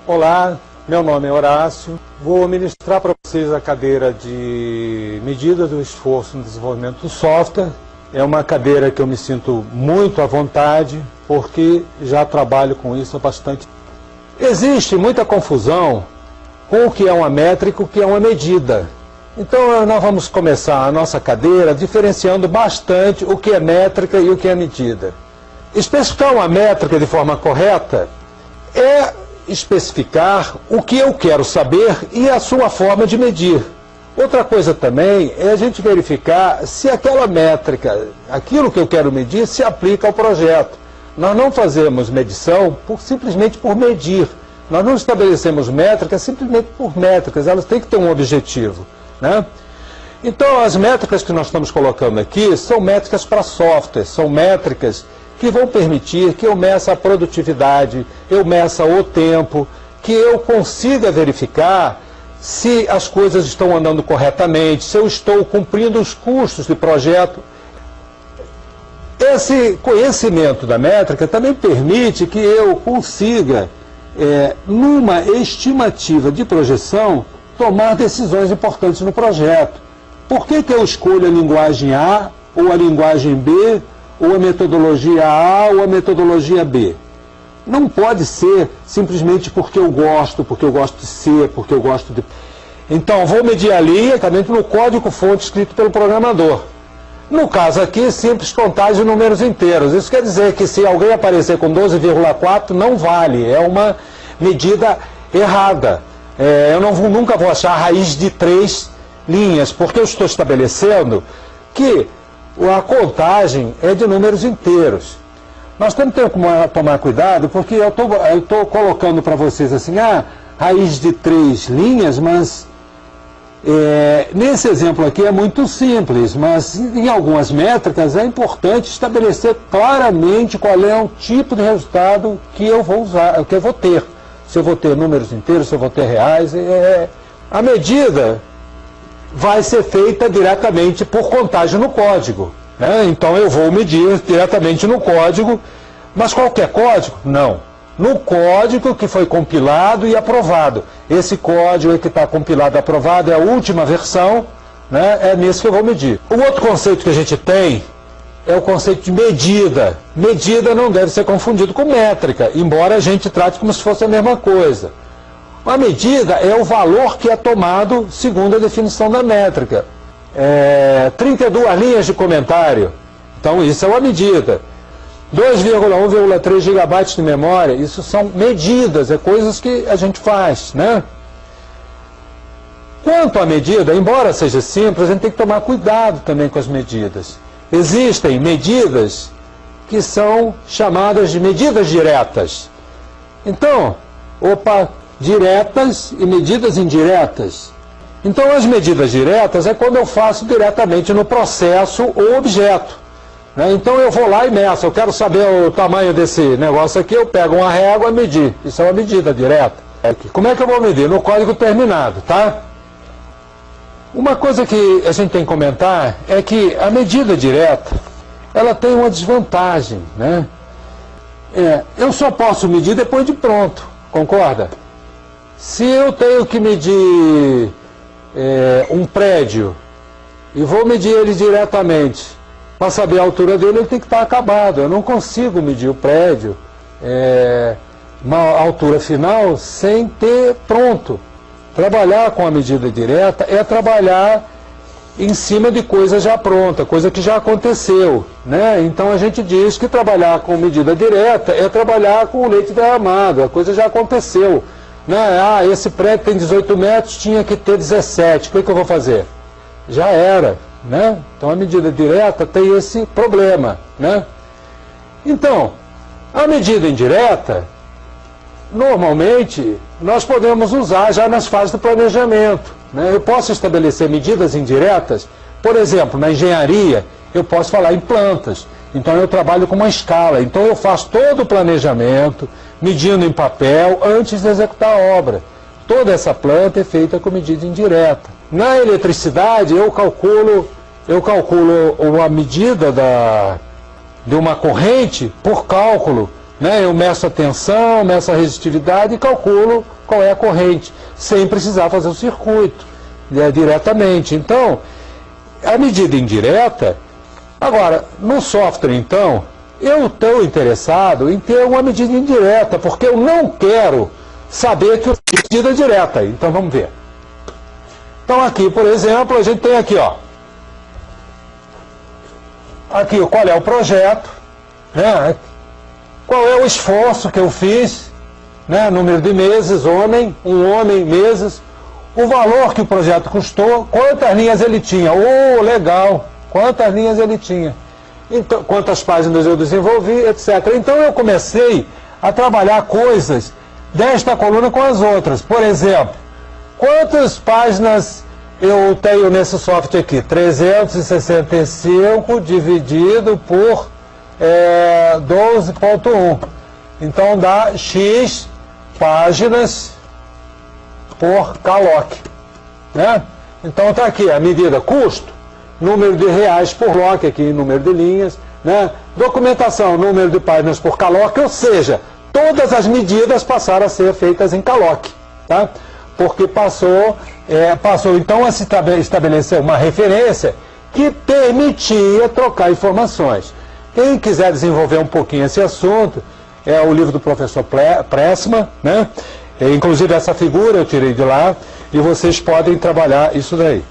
Olá, meu nome é Horácio. Vou ministrar para vocês a cadeira de medida do esforço no desenvolvimento do software. É uma cadeira que eu me sinto muito à vontade, porque já trabalho com isso há bastante tempo. Existe muita confusão com o que é uma métrica e o que é uma medida. Então nós vamos começar a nossa cadeira diferenciando bastante o que é métrica e o que é medida. Especificar uma métrica de forma correta é especificar o que eu quero saber e a sua forma de medir. Outra coisa também é a gente verificar se aquela métrica, aquilo que eu quero medir, se aplica ao projeto. Nós não fazemos medição simplesmente por medir. Nós não estabelecemos métricas simplesmente por métricas, elas têm que ter um objetivo, né? Então as métricas que nós estamos colocando aqui são métricas para software, são métricas que vão permitir que eu meça a produtividade, eu meça o tempo, que eu consiga verificar se as coisas estão andando corretamente, se eu estou cumprindo os custos de projeto. Esse conhecimento da métrica também permite que eu consiga, numa estimativa de projeção, tomar decisões importantes no projeto. Por que eu escolho a linguagem A ou a linguagem B, ou a metodologia A ou a metodologia B? Não pode ser simplesmente porque eu gosto de C, porque eu gosto de... Então, vou medir ali exatamente no código-fonte escrito pelo programador. No caso aqui, simples contagem de números inteiros. Isso quer dizer que se alguém aparecer com 12,4, não vale. É uma medida errada. Eu nunca vou achar a raiz de 3 linhas, porque eu estou estabelecendo que a contagem é de números inteiros. Nós temos que tomar cuidado, porque eu estou colocando para vocês assim, raiz de 3 linhas, mas nesse exemplo aqui é muito simples, mas em algumas métricas é importante estabelecer claramente qual é o tipo de resultado que eu vou usar, que eu vou ter. Se eu vou ter números inteiros, se eu vou ter reais. A medida vai ser feita diretamente por contagem no código, né? Então eu vou medir diretamente no código, mas qualquer código? Não. No código que foi compilado e aprovado. Esse código que está compilado e aprovado é a última versão, né? É nesse que eu vou medir. O outro conceito que a gente tem é o conceito de medida. Medida não deve ser confundido com métrica, embora a gente trate como se fosse a mesma coisa. A medida é o valor que é tomado segundo a definição da métrica. 32 linhas de comentário, então isso é uma medida. 2,1,3 GB de memória, isso são medidas, coisas que a gente faz, né? Quanto à medida, embora seja simples, a gente tem que tomar cuidado também com as medidas. Existem medidas que são chamadas de medidas diretas. Então, diretas e medidas indiretas. Então as medidas diretas é quando eu faço diretamente no processo ou objeto, né? Então eu vou lá e meço, eu quero saber o tamanho desse negócio aqui, eu pego uma régua e medir. Isso é uma medida direta. Como é que eu vou medir? No código terminado, tá? Uma coisa que a gente tem que comentar é que a medida direta, ela tem uma desvantagem, né? Eu só posso medir depois de pronto, concorda? Se eu tenho que medir um prédio e vou medir ele diretamente, para saber a altura dele, ele tem que estar acabado. Eu não consigo medir o prédio, uma altura final, sem ter pronto. Trabalhar com a medida direta é trabalhar em cima de coisa já pronta, coisa que já aconteceu, né? Então a gente diz que trabalhar com medida direta é trabalhar com o leite derramado, a coisa já aconteceu. Né? Esse prédio tem 18 metros, tinha que ter 17, o que eu vou fazer? Já era, né? Então a medida direta tem esse problema, né? Então, a medida indireta, normalmente, nós podemos usar já nas fases do planejamento, né? Eu posso estabelecer medidas indiretas, por exemplo, na engenharia, eu posso falar em plantas. Então eu trabalho com uma escala, então eu faço todo o planejamento, medindo em papel, antes de executar a obra. Toda essa planta é feita com medida indireta. Na eletricidade, eu calculo uma medida de uma corrente por cálculo, né? Eu meço a tensão, meço a resistividade e calculo qual é a corrente, sem precisar fazer o circuito diretamente. Então, a medida indireta, agora, no software, então, eu estou interessado em ter uma medida indireta, porque eu não quero saber que eu tenho medida direta. Então, vamos ver. Então, aqui, por exemplo, a gente tem aqui, ó. Aqui, qual é o projeto, né? Qual é o esforço que eu fiz, né? Número de meses, um homem, meses, o valor que o projeto custou, quantas linhas ele tinha. Oh, legal, quantas linhas ele tinha. Então, quantas páginas eu desenvolvi, etc. Então eu comecei a trabalhar coisas desta coluna com as outras. Por exemplo, quantas páginas eu tenho nesse software aqui? 365 dividido por 12.1. Então dá X páginas por Kaloc, né? Então está aqui a medida custo, número de reais por loc, aqui número de linhas, né? Documentação, número de páginas por Kaloc, ou seja, todas as medidas passaram a ser feitas em Kaloc, tá? Porque passou então a se estabelecer uma referência que permitia trocar informações. Quem quiser desenvolver um pouquinho esse assunto, é o livro do professor Pressman, né? Inclusive essa figura eu tirei de lá, e vocês podem trabalhar isso daí.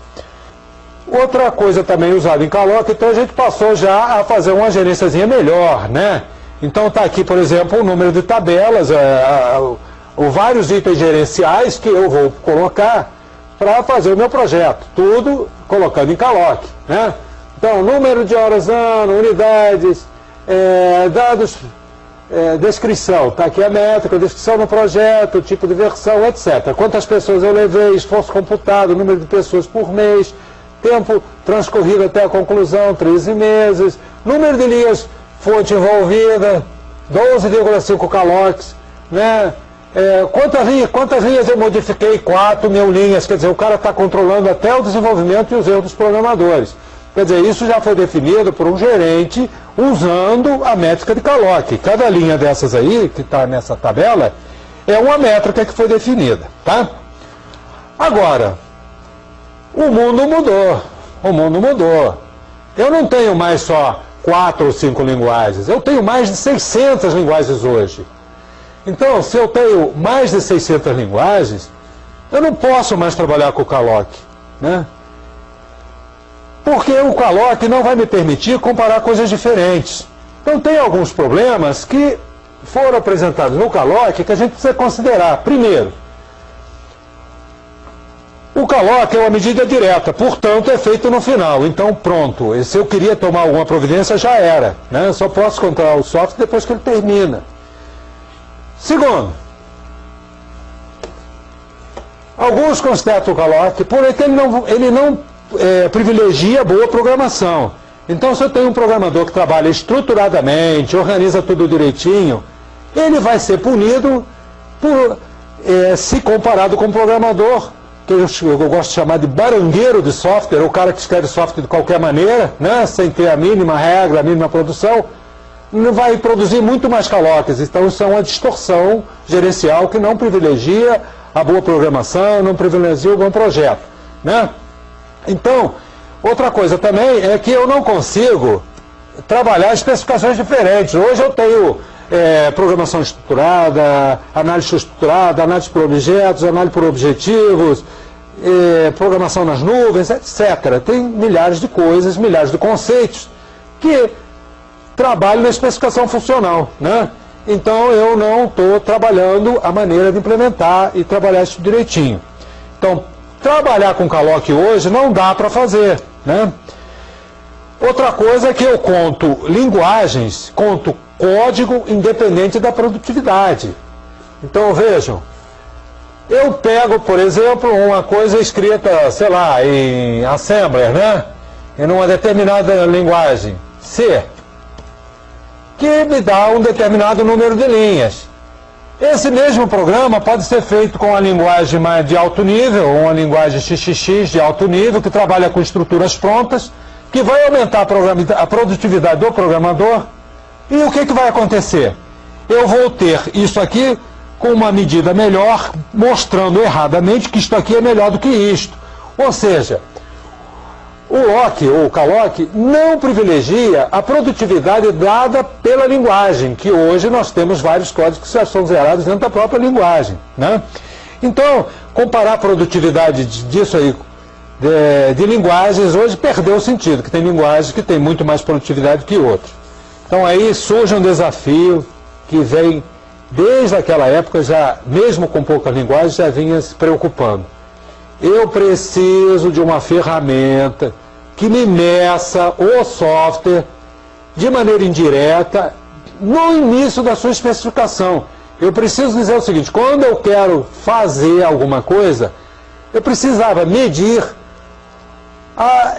Outra coisa também usada em Kaloc, então a gente passou já a fazer uma gerênciazinha melhor, né? Então está aqui, por exemplo, o número de tabelas, vários itens gerenciais que eu vou colocar para fazer o meu projeto, tudo colocando em Kaloc, né? Então, número de horas ano, unidades, dados, descrição, está aqui a métrica, descrição no projeto, tipo de versão, etc. Quantas pessoas eu levei, esforço computado, número de pessoas por mês, tempo transcorrido até a conclusão, 13 meses, número de linhas, fonte envolvida, 12,5 Kalocs, né? Quantas linhas eu modifiquei? 4.000 linhas, quer dizer, o cara está controlando até o desenvolvimento e os erros dos programadores. Quer dizer, isso já foi definido por um gerente usando a métrica de Kaloc. Cada linha dessas aí, que está nessa tabela, é uma métrica que foi definida, tá? Agora, o mundo mudou. O mundo mudou. Eu não tenho mais só 4 ou 5 linguagens. Eu tenho mais de 600 linguagens hoje. Então, se eu tenho mais de 600 linguagens, eu não posso mais trabalhar com o Kaloc, né? Porque o Kaloc não vai me permitir comparar coisas diferentes. Então tem alguns problemas que foram apresentados no Kaloc que a gente precisa considerar. Primeiro, o Kaloc é uma medida direta, portanto é feito no final. Então pronto, se eu queria tomar alguma providência já era, né? Eu só posso controlar o software depois que ele termina. Segundo, alguns consideram o Kaloc porque ele não privilegia boa programação. Então, se eu tenho um programador que trabalha estruturadamente, organiza tudo direitinho, ele vai ser punido por, se comparado com um programador, que eu gosto de chamar de barangueiro de software, o cara que escreve software de qualquer maneira, né, sem ter a mínima regra, a mínima produção, não vai produzir muito mais Kalocs. Então, isso é uma distorção gerencial que não privilegia a boa programação, não privilegia o bom projeto, né? Então, outra coisa também é que eu não consigo trabalhar especificações diferentes. Hoje eu tenho programação estruturada, análise estruturada, análise por objetos, análise por objetivos, programação nas nuvens, etc. Tem milhares de coisas, milhares de conceitos que trabalham na especificação funcional, né? Então eu não estou trabalhando a maneira de implementar e trabalhar isso direitinho. Então, trabalhar com Kaloc hoje não dá para fazer, né? Outra coisa é que eu conto linguagens, conto código independente da produtividade. Então vejam, eu pego, por exemplo, uma coisa escrita, sei lá, em Assembler, né? Em uma determinada linguagem, C, que me dá um determinado número de linhas. Esse mesmo programa pode ser feito com uma linguagem mais de alto nível, uma linguagem XXX de alto nível, que trabalha com estruturas prontas, que vai aumentar a produtividade do programador. E o que vai acontecer? Eu vou ter isso aqui com uma medida melhor, mostrando erradamente que isto aqui é melhor do que isto. Ou seja, o Locke, ou o Kalocke, não privilegia a produtividade dada pela linguagem, que hoje nós temos vários códigos que já são zerados dentro da própria linguagem, né? Então, comparar a produtividade disso aí de linguagens hoje perdeu o sentido, que tem linguagens que têm muito mais produtividade que outras. Então aí surge um desafio que vem desde aquela época, já mesmo com poucas linguagens, já vinha se preocupando. Eu preciso de uma ferramenta que me meça o software de maneira indireta no início da sua especificação. Eu preciso dizer o seguinte: quando eu quero fazer alguma coisa, eu precisava medir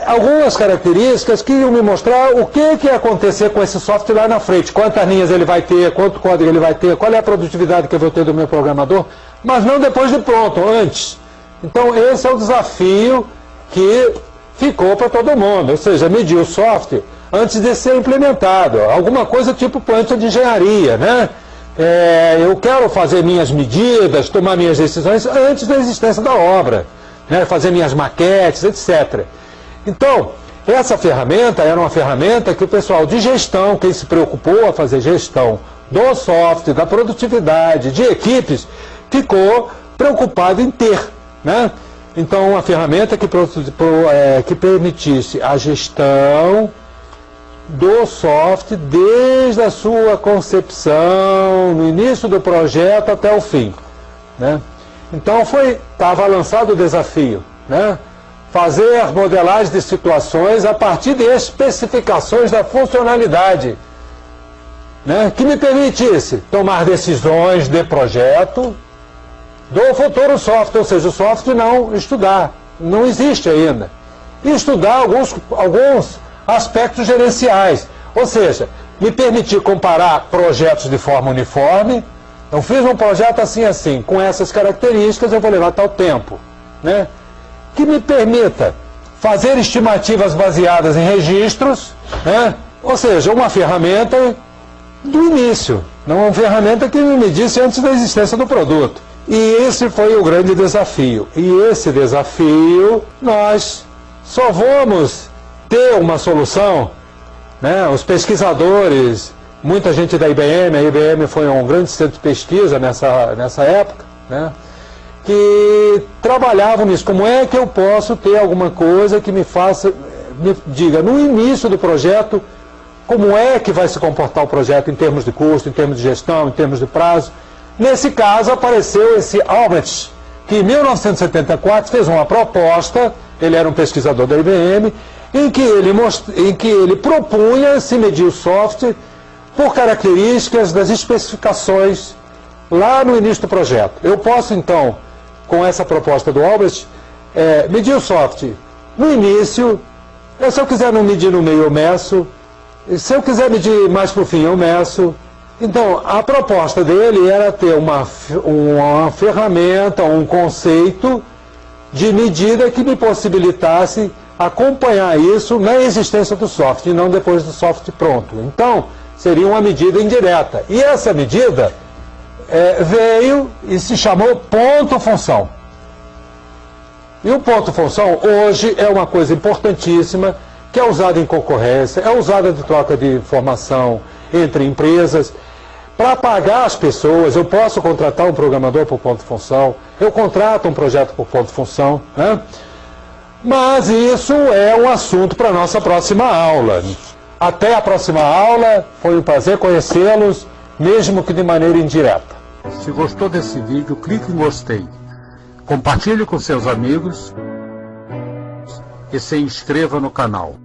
algumas características que iam me mostrar o que ia acontecer com esse software lá na frente, quantas linhas ele vai ter, quanto código ele vai ter, qual é a produtividade que eu vou ter do meu programador, mas não depois de pronto, antes. Então esse é o desafio que ficou para todo mundo, ou seja, medir o software antes de ser implementado, alguma coisa tipo planta de engenharia, né? Eu quero fazer minhas medidas, tomar minhas decisões antes da existência da obra, né? Fazer minhas maquetes, etc. Então, essa ferramenta era uma ferramenta que o pessoal de gestão, quem se preocupou a fazer gestão do software, da produtividade, de equipes, ficou preocupado em ter, né? Então, uma ferramenta que permitisse a gestão do software desde a sua concepção, no início do projeto até o fim, né? Então, estava lançado o desafio, né? Fazer modelagem de situações a partir de especificações da funcionalidade, né? Que me permitisse tomar decisões de projeto do futuro software, ou seja, o software não estudar, não existe ainda. E estudar alguns aspectos gerenciais, ou seja, me permitir comparar projetos de forma uniforme. Eu fiz um projeto assim, com essas características, eu vou levar tal tempo, né? Que me permita fazer estimativas baseadas em registros, né? Ou seja, uma ferramenta do início, não uma ferramenta que me medisse antes da existência do produto. E esse foi o grande desafio. E esse desafio, nós só vamos ter uma solução, né? Os pesquisadores, muita gente da IBM, a IBM foi um grande centro de pesquisa nessa época, né? Que trabalhavam nisso. Como é que eu posso ter alguma coisa que me diga no início do projeto como é que vai se comportar o projeto em termos de custo, em termos de gestão, em termos de prazo. Nesse caso apareceu esse Albrecht, que em 1974 fez uma proposta, ele era um pesquisador da IBM, em que ele propunha se medir o software por características das especificações lá no início do projeto. Eu posso então, com essa proposta do Albrecht, medir o software no início. Se eu quiser não medir no meio, eu meço. Se eu quiser medir mais para o fim, eu meço. Então, a proposta dele era ter uma ferramenta, um conceito de medida que me possibilitasse acompanhar isso na existência do software, e não depois do software pronto. Então, seria uma medida indireta. E essa medida veio e se chamou ponto-função. E o ponto-função hoje é uma coisa importantíssima, que é usada em concorrência, é usada de troca de informação entre empresas. Para pagar as pessoas, eu posso contratar um programador por ponto-função, eu contrato um projeto por ponto-função, né? Mas isso é um assunto para a nossa próxima aula. Até a próxima aula, foi um prazer conhecê-los, mesmo que de maneira indireta. Se gostou desse vídeo, clique em gostei, compartilhe com seus amigos e se inscreva no canal.